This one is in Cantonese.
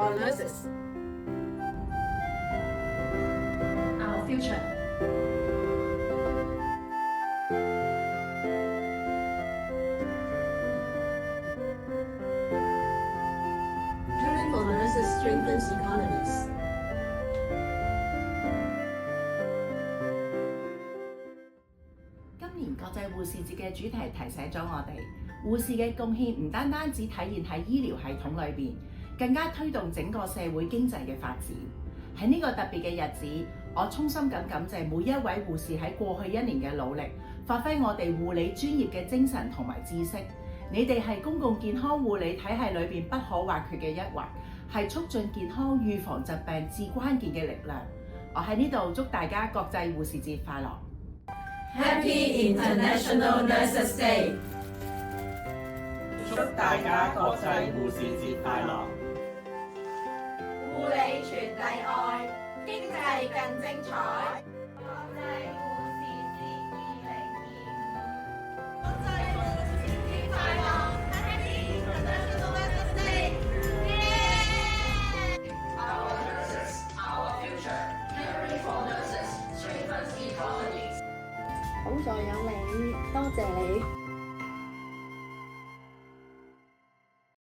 for nurses. Our future. Learning for nurses strengthens economies. 今年國際護士節嘅主題提醒咗我哋，護士嘅貢獻唔單單只體現喺醫療系統裏邊，更加推動整個社會經濟嘅發展。喺呢個特別嘅日子，我衷心咁感謝每一位護士喺過去一年嘅努力，發揮我哋護理專業嘅精神同埋知識。你哋係公共健康護理體系裏邊不可或缺嘅一環，係促進健康、預防疾病至關鍵嘅力量。我喺呢度祝大家國際護士節快樂！ Happy International Nurses Day！ 祝大家國際護士節快樂！護理傳遞愛，經濟更精彩。國際護士節2025，國際護士節快樂 ！Happy International Nurses Day！ Our nurses, our future. Caring for nurses strengthens economies. 好在有你，多謝你。